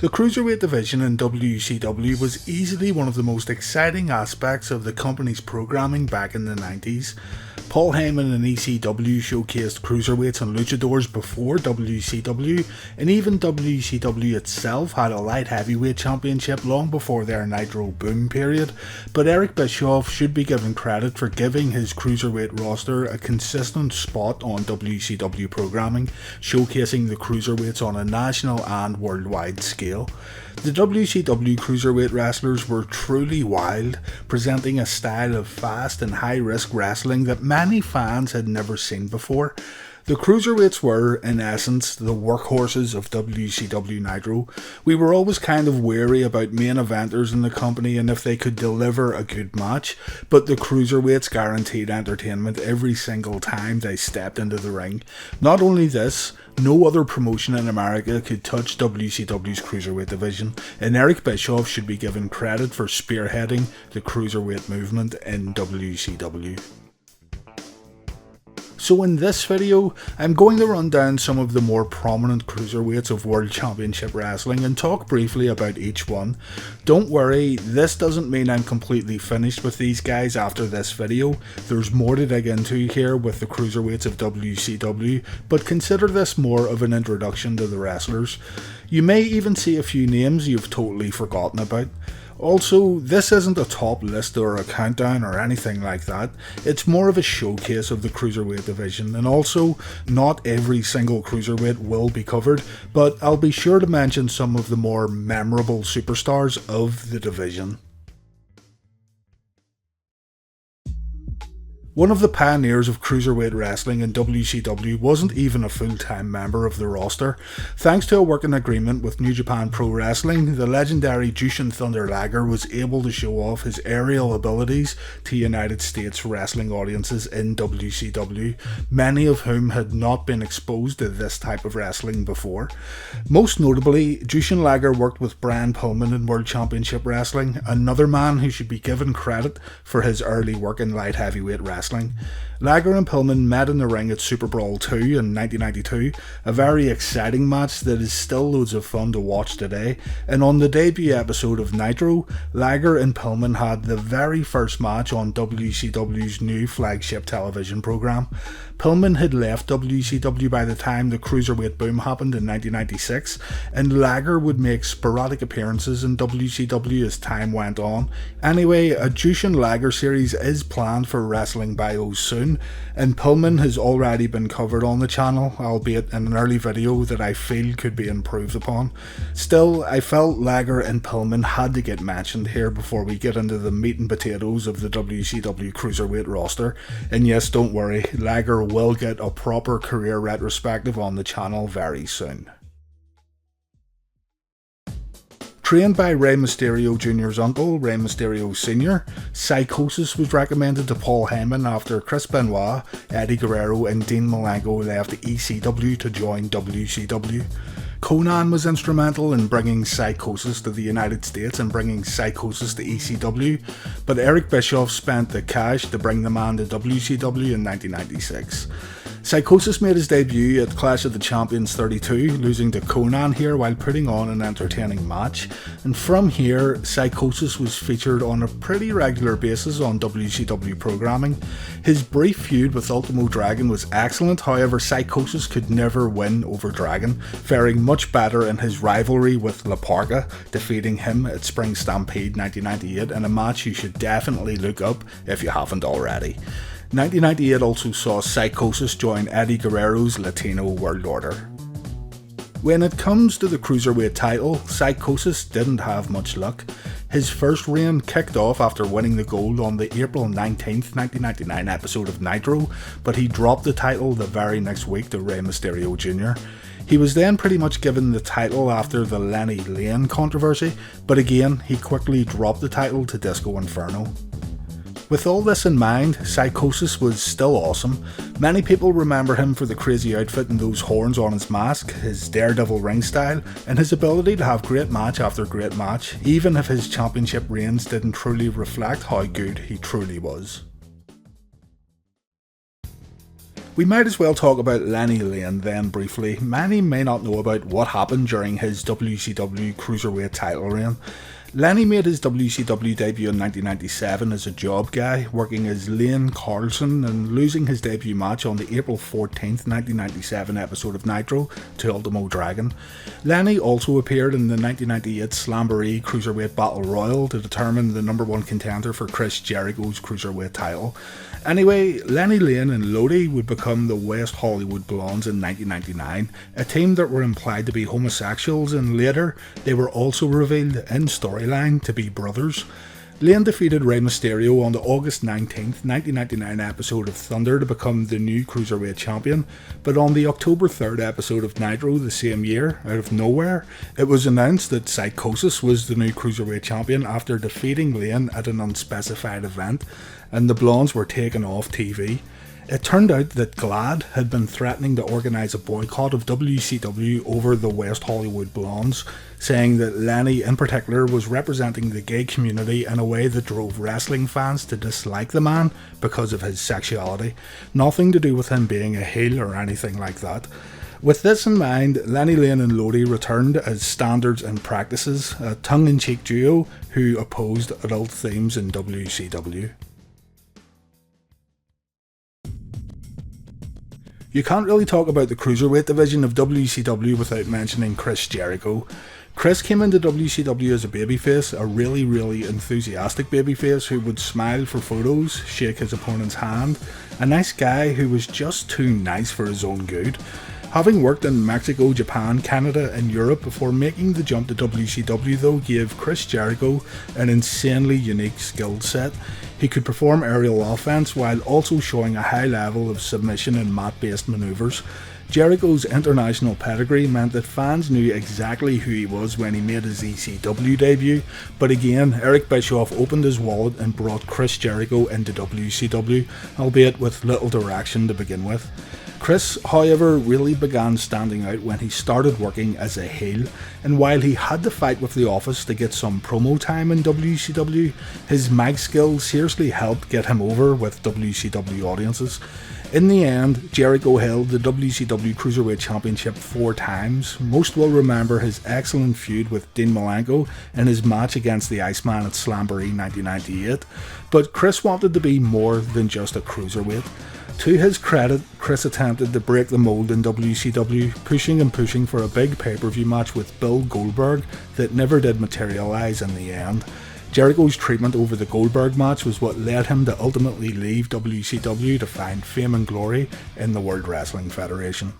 The Cruiserweight Division in WCW was easily one of the most exciting aspects of the company's programming back in the 90s. Paul Heyman and ECW showcased Cruiserweights and Luchadors before WCW, and even WCW itself had a light heavyweight championship long before their Nitro boom period, but Eric Bischoff should be given credit for giving his Cruiserweight roster a consistent spot on WCW programming, showcasing the Cruiserweights on a national and worldwide scale. The WCW Cruiserweight wrestlers were truly wild, presenting a style of fast and high-risk wrestling that many fans had never seen before. The Cruiserweights were, in essence, the workhorses of WCW Nitro. We were always kind of wary about main eventers in the company and if they could deliver a good match, but the Cruiserweights guaranteed entertainment every single time they stepped into the ring. Not only this, no other promotion in America could touch WCW's Cruiserweight division, and Eric Bischoff should be given credit for spearheading the Cruiserweight movement in WCW. So in this video, I'm going to run down some of the more prominent cruiserweights of World Championship Wrestling and talk briefly about each one. Don't worry, this doesn't mean I'm completely finished with these guys after this video. There's more to dig into here with the cruiserweights of WCW, but consider this more of an introduction to the wrestlers. You may even see a few names you've totally forgotten about. Also, this isn't a top list or a countdown or anything like that. It's more of a showcase of the Cruiserweight division, and also, not every single Cruiserweight will be covered, but I'll be sure to mention some of the more memorable superstars of the division. One of the pioneers of Cruiserweight wrestling in WCW wasn't even a full-time member of the roster. Thanks to a working agreement with New Japan Pro Wrestling, the legendary Jushin Thunder Liger was able to show off his aerial abilities to United States wrestling audiences in WCW, many of whom had not been exposed to this type of wrestling before. Most notably, Jushin Liger worked with Brian Pillman in World Championship Wrestling, another man who should be given credit for his early work in light heavyweight wrestling. Liger and Pillman met in the ring at Super Brawl 2 in 1992, a very exciting match that is still loads of fun to watch today, and on the debut episode of Nitro, Liger and Pillman had the very first match on WCW's new flagship television program. Pillman had left WCW by the time the Cruiserweight boom happened in 1996, and Liger would make sporadic appearances in WCW as time went on. Anyway, a Jushin Liger series is planned for Wrestling Bios soon, and Pillman has already been covered on the channel, albeit in an early video that I feel could be improved upon. Still, I felt Liger and Pillman had to get mentioned here before we get into the meat and potatoes of the WCW Cruiserweight roster, and yes, don't worry, Liger will get a proper career retrospective on the channel very soon. Trained by Rey Mysterio Jr.'s uncle, Rey Mysterio Sr., Psychosis was recommended to Paul Heyman after Chris Benoit, Eddie Guerrero and Dean Malenko left ECW to join WCW. Konnan was instrumental in bringing Psychosis to the United States and bringing Psychosis to ECW, but Eric Bischoff spent the cash to bring the man to WCW in 1996. Psychosis made his debut at Clash of the Champions 32, losing to Konnan here while putting on an entertaining match, and from here, Psychosis was featured on a pretty regular basis on WCW programming. His brief feud with Ultimo Dragon was excellent, however Psychosis could never win over Dragon, faring much better in his rivalry with Parka, defeating him at Spring Stampede 1998 in a match you should definitely look up if you haven't already. 1998 also saw Psychosis join Eddie Guerrero's Latino World Order. When it comes to the Cruiserweight title, Psychosis didn't have much luck. His first reign kicked off after winning the gold on the April 19th, 1999 episode of Nitro, but he dropped the title the very next week to Rey Mysterio Jr. He was then pretty much given the title after the Lenny Lane controversy, but again, he quickly dropped the title to Disco Inferno. With all this in mind, Psychosis was still awesome. Many people remember him for the crazy outfit and those horns on his mask, his daredevil ring style, and his ability to have great match after great match, even if his championship reigns didn't truly reflect how good he truly was. We might as well talk about Lenny Lane then briefly. Many may not know about what happened during his WCW Cruiserweight title reign. Lenny made his WCW debut in 1997 as a job guy, working as Lane Carlson and losing his debut match on the April 14th, 1997 episode of Nitro to Ultimo Dragon. Lenny also appeared in the 1998 Slamboree Cruiserweight Battle Royal to determine the number one contender for Chris Jericho's Cruiserweight title. Anyway, Lenny Lane and Lodi would become the West Hollywood Blondes in 1999, a team that were implied to be homosexuals, and later they were also revealed in storyline to be brothers. Lane defeated Rey Mysterio on the August 19th, 1999 episode of Thunder to become the new Cruiserweight champion, but on the October 3rd episode of Nitro the same year, out of nowhere, it was announced that Psychosis was the new Cruiserweight champion after defeating Lane at an unspecified event, and the Blondes were taken off TV. It turned out that GLAAD had been threatening to organise a boycott of WCW over the West Hollywood Blondes, saying that Lenny in particular was representing the gay community in a way that drove wrestling fans to dislike the man because of his sexuality. Nothing to do with him being a heel or anything like that. With this in mind, Lenny Lane and Lodi returned as Standards and Practices, a tongue-in-cheek duo who opposed adult themes in WCW. You can't really talk about the Cruiserweight Division of WCW without mentioning Chris Jericho. Chris came into WCW as a babyface, a really enthusiastic babyface who would smile for photos, shake his opponent's hand, a nice guy who was just too nice for his own good. Having worked in Mexico, Japan, Canada and Europe before making the jump to WCW though gave Chris Jericho an insanely unique skill set. He could perform aerial offense while also showing a high level of submission and mat-based maneuvers. Jericho's international pedigree meant that fans knew exactly who he was when he made his ECW debut, but again, Eric Bischoff opened his wallet and brought Chris Jericho into WCW, albeit with little direction to begin with. Chris, however, really began standing out when he started working as a heel, and while he had to fight with the Office to get some promo time in WCW, his mic skills seriously helped get him over with WCW audiences. In the end, Jericho held the WCW Cruiserweight Championship 4 times. Most will remember his excellent feud with Dean Malenko and his match against the Iceman at Slamboree 1998, but Chris wanted to be more than just a cruiserweight. To his credit, Chris attempted to break the mold in WCW, pushing for a big pay-per-view match with Bill Goldberg that never did materialise in the end. Jericho's treatment over the Goldberg match was what led him to ultimately leave WCW to find fame and glory in the World Wrestling Federation.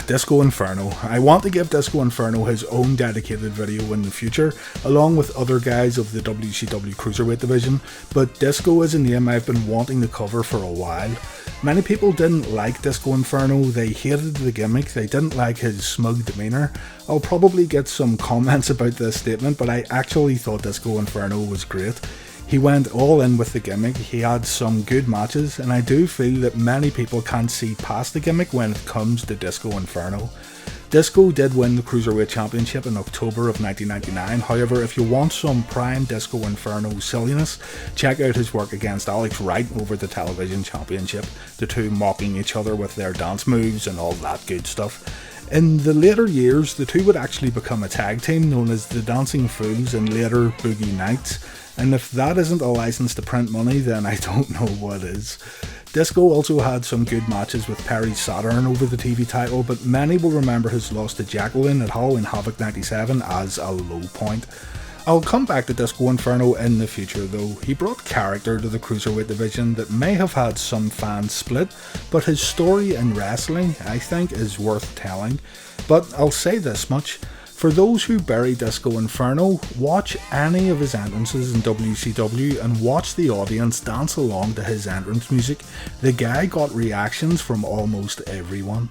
Disco Inferno. I want to give Disco Inferno his own dedicated video in the future, along with other guys of the WCW Cruiserweight Division, but Disco is a name I've been wanting to cover for a while. Many people didn't like Disco Inferno, they hated the gimmick, they didn't like his smug demeanour. I'll probably get some comments about this statement, but I actually thought Disco Inferno was great. He went all in with the gimmick, he had some good matches, and I do feel that many people can't see past the gimmick when it comes to Disco Inferno. Disco did win the Cruiserweight Championship in October of 1999, however if you want some prime Disco Inferno silliness, check out his work against Alex Wright over the Television Championship, the two mocking each other with their dance moves and all that good stuff. In the later years, the two would actually become a tag team known as the Dancing Fools and later Boogie Nights. And if that isn't a license to print money, then I don't know what is. Disco also had some good matches with Perry Saturn over the TV title, but many will remember his loss to Jacqueline at Halloween Havoc 97 as a low point. I'll come back to Disco Inferno in the future though. He brought character to the Cruiserweight division that may have had some fans split, but his story in wrestling I think is worth telling. But I'll say this much. For those who bury Disco Inferno, watch any of his entrances in WCW and watch the audience dance along to his entrance music. The guy got reactions from almost everyone.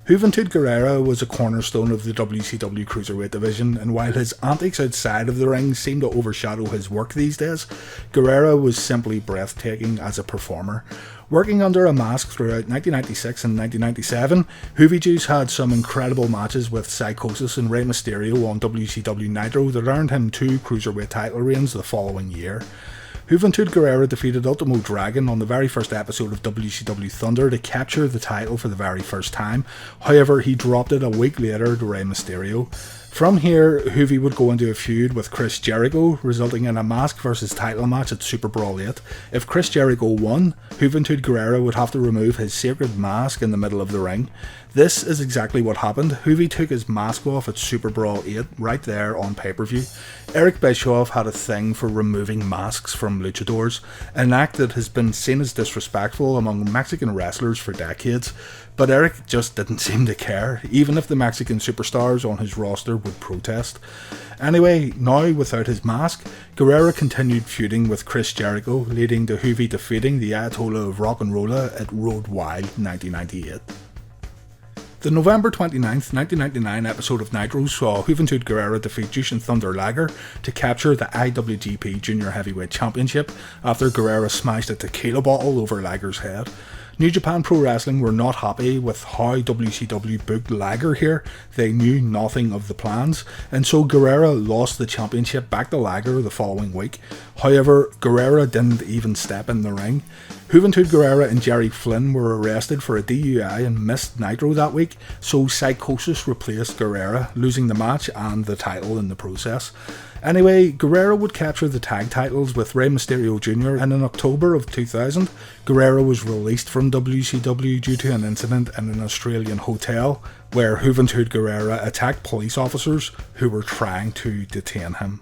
Juventud Guerrera was a cornerstone of the WCW Cruiserweight Division, and while his antics outside of the ring seemed to overshadow his work these days, Guerrera was simply breathtaking as a performer. Working under a mask throughout 1996 and 1997, Juve Juice had some incredible matches with Psychosis and Rey Mysterio on WCW Nitro that earned him 2 Cruiserweight title reigns the following year. Juventud Guerrera defeated Ultimo Dragon on the very first episode of WCW Thunder to capture the title for the very first time. However, he dropped it a week later to Rey Mysterio. From here, Juve would go into a feud with Chris Jericho, resulting in a mask versus title match at Super Brawl 8. If Chris Jericho won, Juventud Guerrera would have to remove his sacred mask in the middle of the ring. This is exactly what happened. Juve took his mask off at Super Brawl 8 right there on pay-per-view. Eric Bischoff had a thing for removing masks from luchadors, an act that has been seen as disrespectful among Mexican wrestlers for decades. But Eric just didn't seem to care, even if the Mexican superstars on his roster would protest. Anyway, now without his mask, Guerrera continued feuding with Chris Jericho, leading to Juve defeating the Ayatollah of Rock and Rolla at Road Wild 1998. The November 29th, 1999 episode of Nitro saw Juventud Guerrera defeat Jushin Thunder Liger to capture the IWGP Junior Heavyweight Championship after Guerrera smashed a tequila bottle over Liger's head. New Japan Pro Wrestling were not happy with how WCW booked Liger here. They knew nothing of the plans, and so Guerrera lost the championship back to Liger the following week. However, Guerrera didn't even step in the ring. Juventud Guerrera and Jerry Flynn were arrested for a DUI and missed Nitro that week, so Psychosis replaced Guerrera, losing the match and the title in the process. Anyway, Guerrera would capture the tag titles with Rey Mysterio Jr. and in October of 2000, Guerrera was released from WCW due to an incident in an Australian hotel where Juventud Guerrera attacked police officers who were trying to detain him.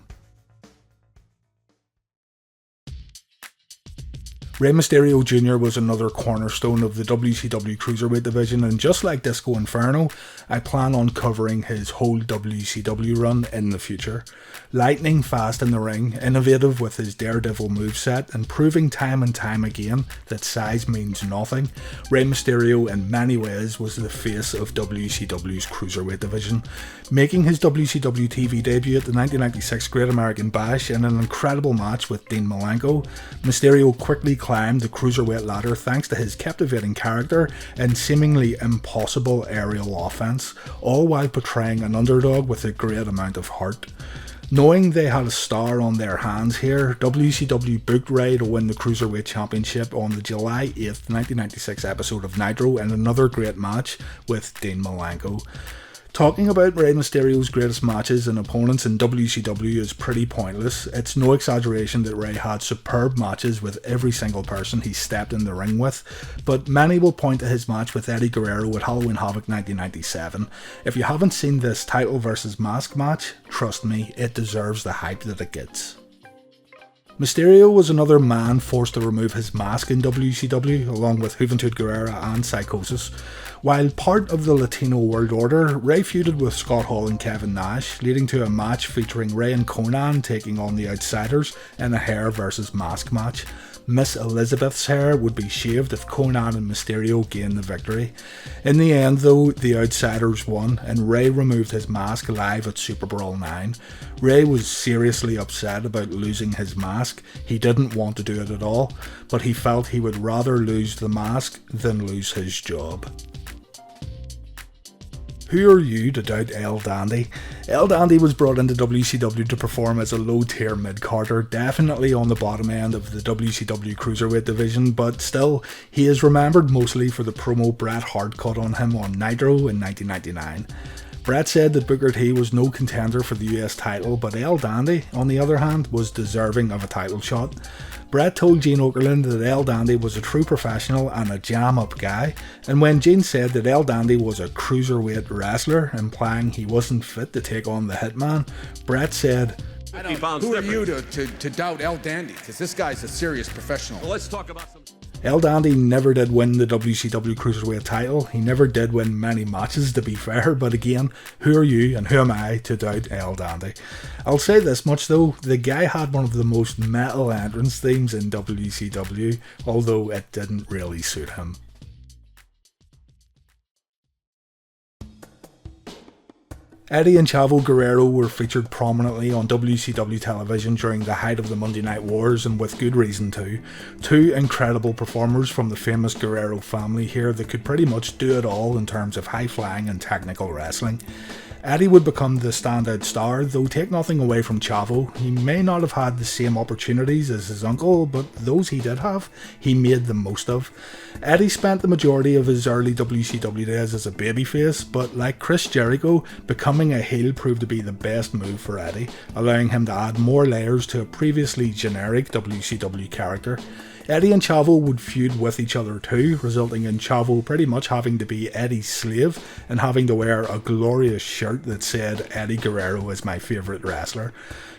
Rey Mysterio Jr. was another cornerstone of the WCW Cruiserweight Division, and just like Disco Inferno, I plan on covering his whole WCW run in the future. Lightning fast in the ring, innovative with his daredevil moveset, and proving time and time again that size means nothing, Rey Mysterio in many ways was the face of WCW's Cruiserweight Division, making his WCW TV debut at the 1996 Great American Bash in an incredible match with Dean Malenko. Mysterio quickly climbed the cruiserweight ladder thanks to his captivating character and seemingly impossible aerial offense, all while portraying an underdog with a great amount of heart. Knowing they had a star on their hands here, WCW booked Rey to win the Cruiserweight Championship on the July 8th, 1996 episode of Nitro in another great match with Dean Malenko. Talking about Rey Mysterio's greatest matches and opponents in WCW is pretty pointless. It's no exaggeration that Rey had superb matches with every single person he stepped in the ring with, but many will point to his match with Eddie Guerrero at Halloween Havoc 1997. If you haven't seen this title versus mask match, trust me, it deserves the hype that it gets. Mysterio was another man forced to remove his mask in WCW, along with Juventud Guerrera and Psychosis. While part of the Latino World Order, Rey feuded with Scott Hall and Kevin Nash, leading to a match featuring Rey and Konnan taking on the Outsiders in a hair versus mask match. Miss Elizabeth's hair would be shaved if Konnan and Mysterio gained the victory. In the end though, the Outsiders won and Rey removed his mask live at Super Brawl 9. Rey was seriously upset about losing his mask. He didn't want to do it at all, but he felt he would rather lose the mask than lose his job. Who are you to doubt El Dandy? El Dandy was brought into WCW to perform as a low-tier mid-carder, definitely on the bottom end of the WCW Cruiserweight Division, but still, he is remembered mostly for the promo Bret Hart cut on him on Nitro in 1999. Bret said that Booker T was no contender for the US title, but El Dandy, on the other hand, was deserving of a title shot. Bret told Gene Okerlund that El Dandy was a true professional and a jam-up guy, and when Gene said that El Dandy was a cruiserweight wrestler, implying he wasn't fit to take on the Hitman, Bret said, "Who are you to doubt El Dandy? Because this guy's a serious professional." Well, let's talk about some... El Dandy never did win the WCW Cruiserweight title. He never did win many matches, to be fair, but again, who are you and who am I to doubt El Dandy? I'll say this much though, the guy had one of the most metal entrance themes in WCW, although it didn't really suit him. Eddie and Chavo Guerrero were featured prominently on WCW television during the height of the Monday Night Wars, and with good reason too. Two incredible performers from the famous Guerrero family here that could pretty much do it all in terms of high-flying and technical wrestling. Eddie would become the standout star, though take nothing away from Chavo. He may not have had the same opportunities as his uncle, but those he did have, he made the most of. Eddie spent the majority of his early WCW days as a babyface, but like Chris Jericho, becoming a heel proved to be the best move for Eddie, allowing him to add more layers to a previously generic WCW character. Eddie and Chavo would feud with each other too, resulting in Chavo pretty much having to be Eddie's slave and having to wear a glorious shirt that said Eddie Guerrero is my favourite wrestler.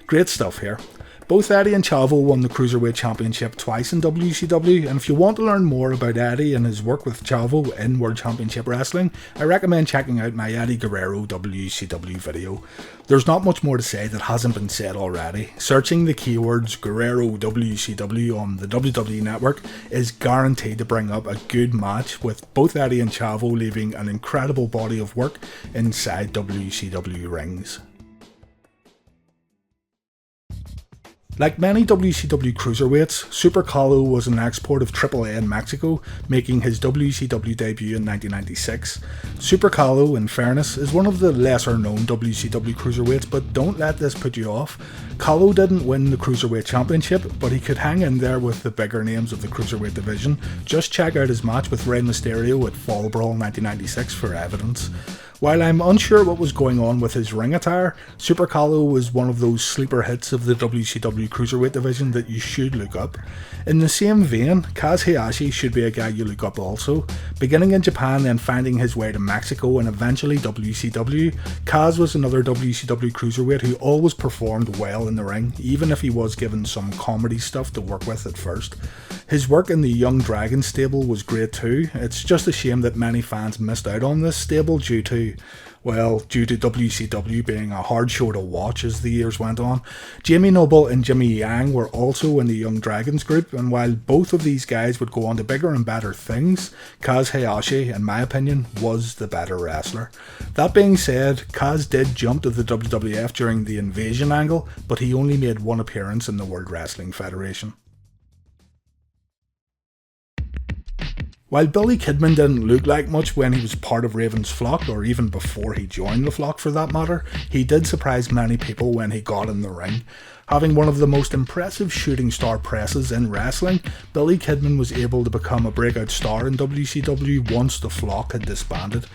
Great stuff here. Both Eddie and Chavo won the Cruiserweight Championship twice in WCW, and if you want to learn more about Eddie and his work with Chavo in World Championship Wrestling, I recommend checking out my Eddie Guerrero WCW video. There's not much more to say that hasn't been said already. Searching the keywords Guerrero WCW on the WWE Network is guaranteed to bring up a good match, with both Eddie and Chavo leaving an incredible body of work inside WCW rings. Like many WCW cruiserweights, Super Calo was an export of AAA in Mexico, making his WCW debut in 1996. Super Calo, in fairness, is one of the lesser known WCW cruiserweights, but don't let this put you off. Calo didn't win the Cruiserweight Championship, but he could hang in there with the bigger names of the Cruiserweight Division. Just check out his match with Rey Mysterio at Fall Brawl 1996 for evidence. While I'm unsure what was going on with his ring attire, Super Calo was one of those sleeper hits of the WCW Cruiserweight Division that you should look up. In the same vein, Kaz Hayashi should be a guy you look up also. Beginning in Japan, then finding his way to Mexico and eventually WCW, Kaz was another WCW Cruiserweight who always performed well in the ring, even if he was given some comedy stuff to work with at first. His work in the Young Dragon stable was great too. It's just a shame that many fans missed out on this stable due to WCW being a hard show to watch as the years went on. Jamie Noble and Jimmy Yang were also in the Young Dragons group, and while both of these guys would go on to bigger and better things, Kaz Hayashi, in my opinion, was the better wrestler. That being said, Kaz did jump to the WWF during the Invasion angle, but he only made one appearance in the World Wrestling Federation. While Billy Kidman didn't look like much when he was part of Raven's flock, or even before he joined the flock for that matter, he did surprise many people when he got in the ring. Having one of the most impressive shooting star presses in wrestling, Billy Kidman was able to become a breakout star in WCW once the flock had disbanded.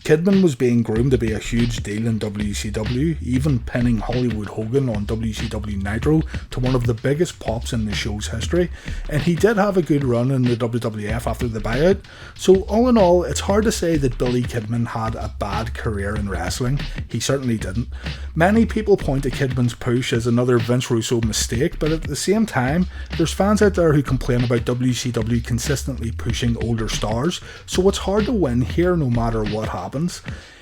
Kidman was being groomed to be a huge deal in WCW, even pinning Hollywood Hogan on WCW Nitro to one of the biggest pops in the show's history, and he did have a good run in the WWF after the buyout, so all in all, it's hard to say that Billy Kidman had a bad career in wrestling. He certainly didn't. Many people point to Kidman's push as another Vince Russo mistake, but at the same time, there's fans out there who complain about WCW consistently pushing older stars, so it's hard to win here no matter what happens.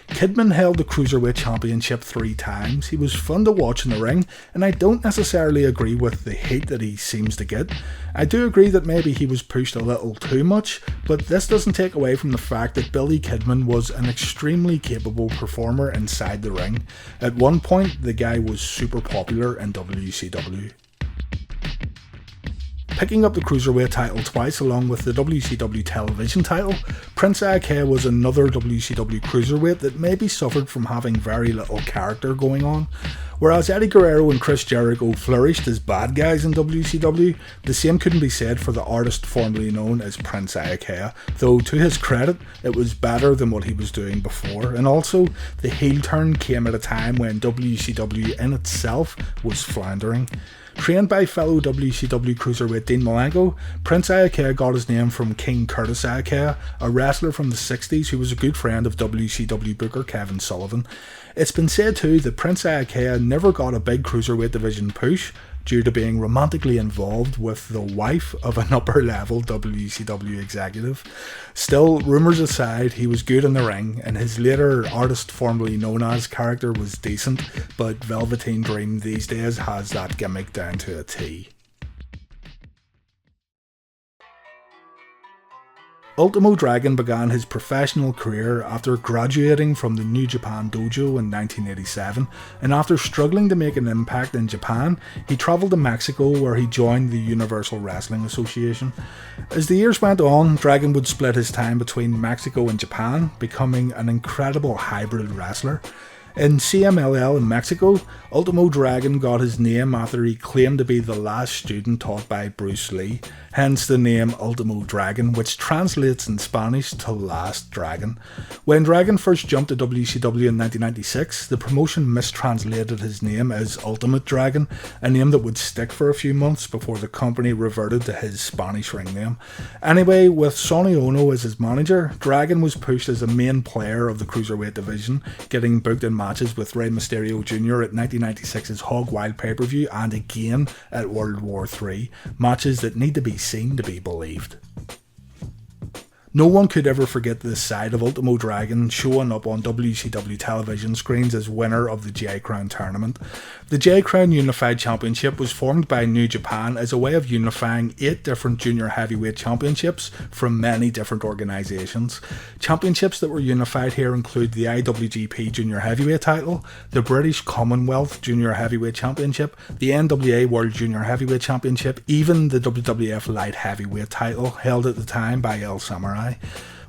Kidman held the Cruiserweight Championship 3 times. He was fun to watch in the ring, and I don't necessarily agree with the hate that he seems to get. I do agree that maybe he was pushed a little too much, but this doesn't take away from the fact that Billy Kidman was an extremely capable performer inside the ring. At one point, the guy was super popular in WCW. Picking up the Cruiserweight title twice along with the WCW television title, Prince Iaukea was another WCW Cruiserweight that maybe suffered from having very little character going on. Whereas Eddie Guerrero and Chris Jericho flourished as bad guys in WCW, the same couldn't be said for the artist formerly known as Prince Iaukea, though to his credit, it was better than what he was doing before, and also, the heel turn came at a time when WCW in itself was floundering. Trained by fellow WCW cruiserweight Dean Malenko, Prince Iaukea got his name from King Curtis Iaukea, a wrestler from the 60s who was a good friend of WCW booker Kevin Sullivan. It's been said too that Prince Iaukea never got a big cruiserweight division push due to being romantically involved with the wife of an upper level WCW executive. Still, rumours aside, he was good in the ring, and his later artist formerly known as character was decent, but Velveteen Dream these days has that gimmick down to a T. Ultimo Dragon began his professional career after graduating from the New Japan Dojo in 1987, and after struggling to make an impact in Japan, he travelled to Mexico where he joined the Universal Wrestling Association. As the years went on, Dragon would split his time between Mexico and Japan, becoming an incredible hybrid wrestler. In CMLL in Mexico, Ultimo Dragon got his name after he claimed to be the last student taught by Bruce Lee, hence the name Ultimo Dragon, which translates in Spanish to Last Dragon. When Dragon first jumped to WCW in 1996, the promotion mistranslated his name as Ultimate Dragon, a name that would stick for a few months before the company reverted to his Spanish ring name. Anyway, with Sonny Ono as his manager, Dragon was pushed as a main player of the Cruiserweight Division, getting booked in matches with Rey Mysterio Jr. at 1996's Hog Wild pay-per-view and again at World War III, matches that need to be seen to be believed. No one could ever forget this side of Ultimo Dragon showing up on WCW television screens as winner of the J-Crown tournament. The J-Crown Unified Championship was formed by New Japan as a way of unifying 8 different junior heavyweight championships from many different organisations. Championships that were unified here include the IWGP Junior Heavyweight title, the British Commonwealth Junior Heavyweight Championship, the NWA World Junior Heavyweight Championship, even the WWF Light Heavyweight title held at the time by El Samurai.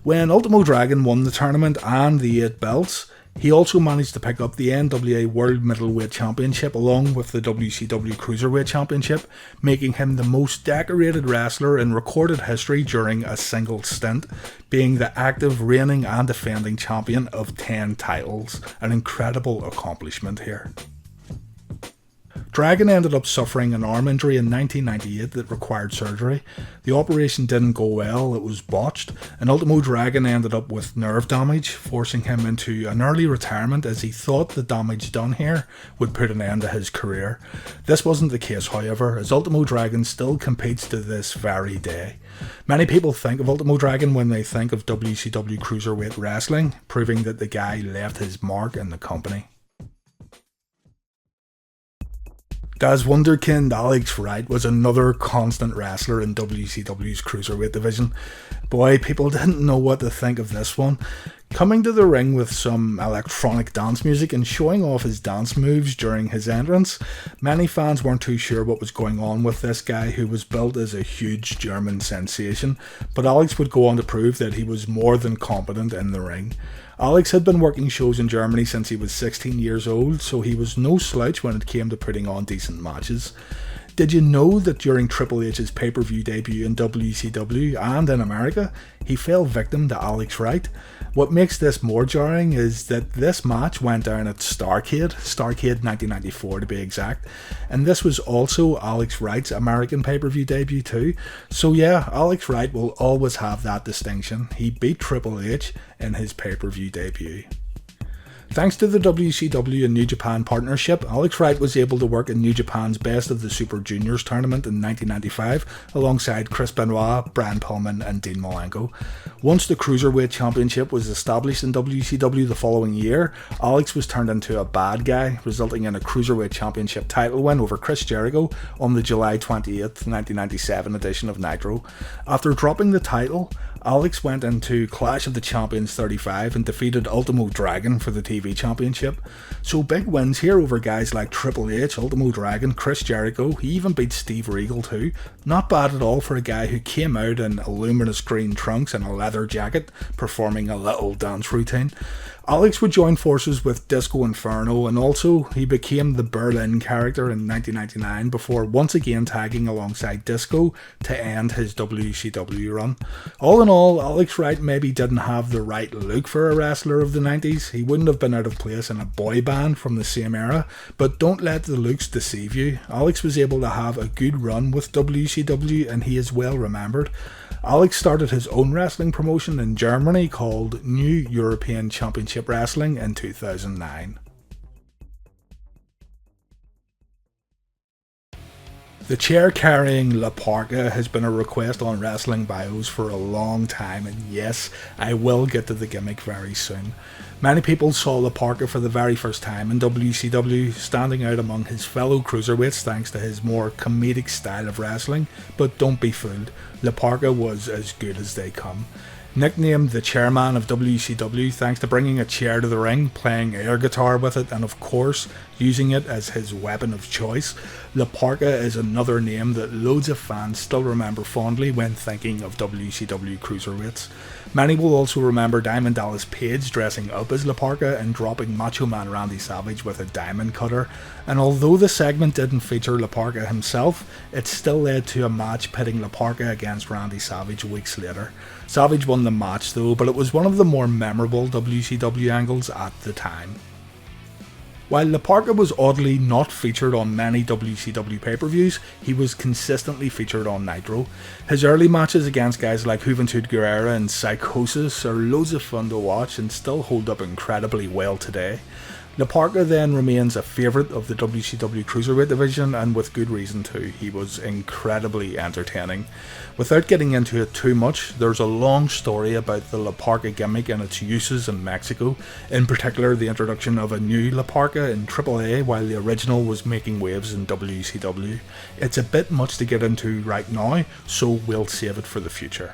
When Ultimo Dragon won the tournament and the 8 belts, he also managed to pick up the NWA World Middleweight Championship along with the WCW Cruiserweight Championship, making him the most decorated wrestler in recorded history during a single stint, being the active reigning and defending champion of 10 titles, an incredible accomplishment here. Dragon ended up suffering an arm injury in 1998 that required surgery. The operation didn't go well, it was botched, and Ultimo Dragon ended up with nerve damage, forcing him into an early retirement as he thought the damage done here would put an end to his career. This wasn't the case, however, as Ultimo Dragon still competes to this very day. Many people think of Ultimo Dragon when they think of WCW Cruiserweight Wrestling, proving that the guy left his mark in the company. Das Wunderkind Alex Wright was another constant wrestler in WCW's Cruiserweight Division. Boy, people didn't know what to think of this one. Coming to the ring with some electronic dance music and showing off his dance moves during his entrance, many fans weren't too sure what was going on with this guy who was built as a huge German sensation, but Alex would go on to prove that he was more than competent in the ring. Alex had been working shows in Germany since he was 16 years old, so he was no slouch when it came to putting on decent matches. Did you know that during Triple H's pay-per-view debut in WCW and in America, he fell victim to Alex Wright? What makes this more jarring is that this match went down at Starrcade 1994 to be exact, and this was also Alex Wright's American pay-per-view debut too. So yeah, Alex Wright will always have that distinction. He beat Triple H in his pay-per-view debut. Thanks to the WCW and New Japan partnership, Alex Wright was able to work in New Japan's Best of the Super Juniors tournament in 1995 alongside Chris Benoit, Brian Pillman and Dean Malenko. Once the Cruiserweight Championship was established in WCW the following year, Alex was turned into a bad guy, resulting in a Cruiserweight Championship title win over Chris Jericho on the July 28th, 1997 edition of Nitro. After dropping the title, Alex went into Clash of the Champions 35 and defeated Ultimo Dragon for the TV Championship. So big wins here over guys like Triple H, Ultimo Dragon, Chris Jericho. He even beat Steve Regal too. Not bad at all for a guy who came out in luminous green trunks and a leather jacket, performing a little dance routine. Alex would join forces with Disco Inferno, and also he became the Berlin character in 1999 before once again tagging alongside Disco to end his WCW run. All in all, Alex Wright maybe didn't have the right look for a wrestler of the 90s. He wouldn't have been out of place in a boy band from the same era, but don't let the looks deceive you. Alex was able to have a good run with WCW and he is well remembered. Alex started his own wrestling promotion in Germany called New European Championship Wrestling in 2009. The chair-carrying La Parka has been a request on wrestling bios for a long time, and yes, I will get to the gimmick very soon. Many people saw La Parka for the very first time in WCW, standing out among his fellow cruiserweights thanks to his more comedic style of wrestling, but don't be fooled, La Parka was as good as they come. Nicknamed the chairman of WCW thanks to bringing a chair to the ring, playing air guitar with it, and of course using it as his weapon of choice, Parka is another name that loads of fans still remember fondly when thinking of WCW Cruiserweights. Many will also remember Diamond Dallas Page dressing up as Parka and dropping Macho Man Randy Savage with a diamond cutter, and although the segment didn't feature Parka himself, it still led to a match pitting Parka against Randy Savage weeks later. Savage won the match though, but it was one of the more memorable WCW angles at the time. While Parka was oddly not featured on many WCW pay-per-views, he was consistently featured on Nitro. His early matches against guys like Juventud Guerrera and Psychosis are loads of fun to watch and still hold up incredibly well today. Parka then remains a favourite of the WCW Cruiserweight Division, and with good reason too. He was incredibly entertaining. Without getting into it too much, there's a long story about the Parka gimmick and its uses in Mexico, in particular the introduction of a new Parka in AAA while the original was making waves in WCW. It's a bit much to get into right now, so we'll save it for the future.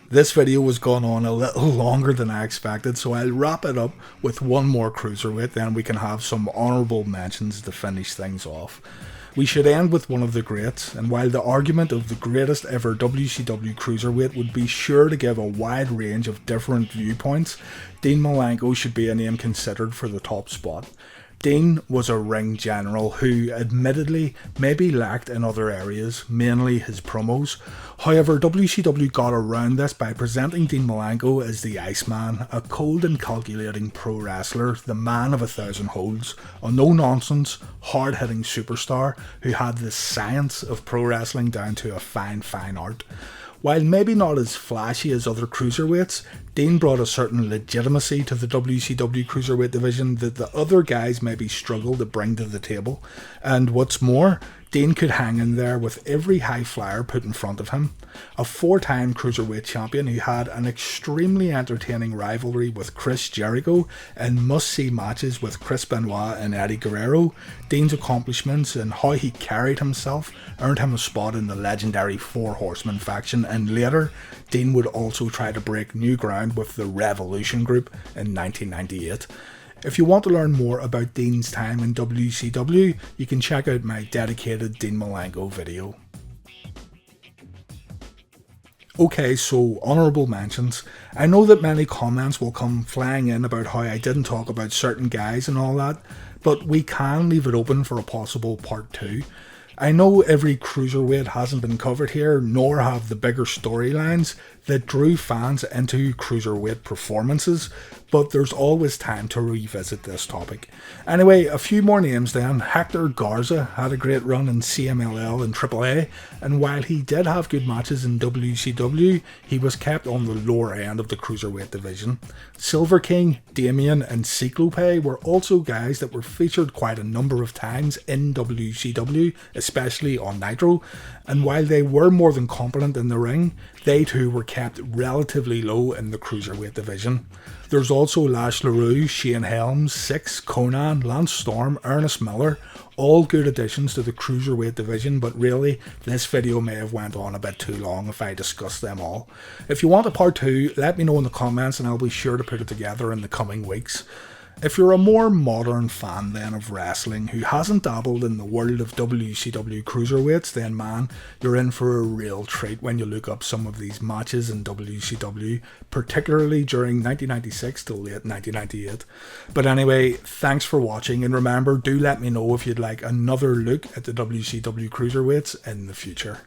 This video was going on a little longer than I expected, so I'll wrap it up with one more Cruiserweight, then we can have some honourable mentions to finish things off. We should end with one of the greats, and while the argument of the greatest ever WCW Cruiserweight would be sure to give a wide range of different viewpoints, Dean Malenko should be a name considered for the top spot. Dean was a ring general who admittedly maybe lacked in other areas, mainly his promos. However, WCW got around this by presenting Dean Malenko as the Iceman, a cold and calculating pro wrestler, the man of 1,000 holds, a no-nonsense, hard-hitting superstar who had the science of pro wrestling down to a fine art. While maybe not as flashy as other cruiserweights, Dean brought a certain legitimacy to the WCW Cruiserweight Division that the other guys maybe struggled to bring to the table. And what's more, Dean could hang in there with every high flyer put in front of him. A 4-time Cruiserweight champion who had an extremely entertaining rivalry with Chris Jericho and must-see matches with Chris Benoit and Eddie Guerrero, Dean's accomplishments and how he carried himself earned him a spot in the legendary Four Horsemen faction, and later Dean would also try to break new ground with the Revolution group in 1998. If you want to learn more about Dean's time in WCW, you can check out my dedicated Dean Malenko video. Okay, so honourable mentions. I know that many comments will come flying in about how I didn't talk about certain guys and all that, but we can leave it open for a possible part 2. I know every cruiserweight hasn't been covered here, nor have the bigger storylines that drew fans into cruiserweight performances, but there's always time to revisit this topic. Anyway, a few more names then. Hector Garza had a great run in CMLL and AAA, and while he did have good matches in WCW, he was kept on the lower end of the Cruiserweight division. Silver King, Damien and Cyclope were also guys that were featured quite a number of times in WCW, especially on Nitro, and while they were more than competent in the ring, they too were kept relatively low in the Cruiserweight division. There's also Lash LaRue, Shane Helms, Six, Conan, Lance Storm, Ernest Miller, all good additions to the Cruiserweight division, but really this video may have went on a bit too long if I discuss them all. If you want a part 2, let me know in the comments and I'll be sure to put it together in the coming weeks. If you're a more modern fan then of wrestling who hasn't dabbled in the world of WCW Cruiserweights, then man, you're in for a real treat when you look up some of these matches in WCW, particularly during 1996 to late 1998. But anyway, thanks for watching, and remember, do let me know if you'd like another look at the WCW Cruiserweights in the future.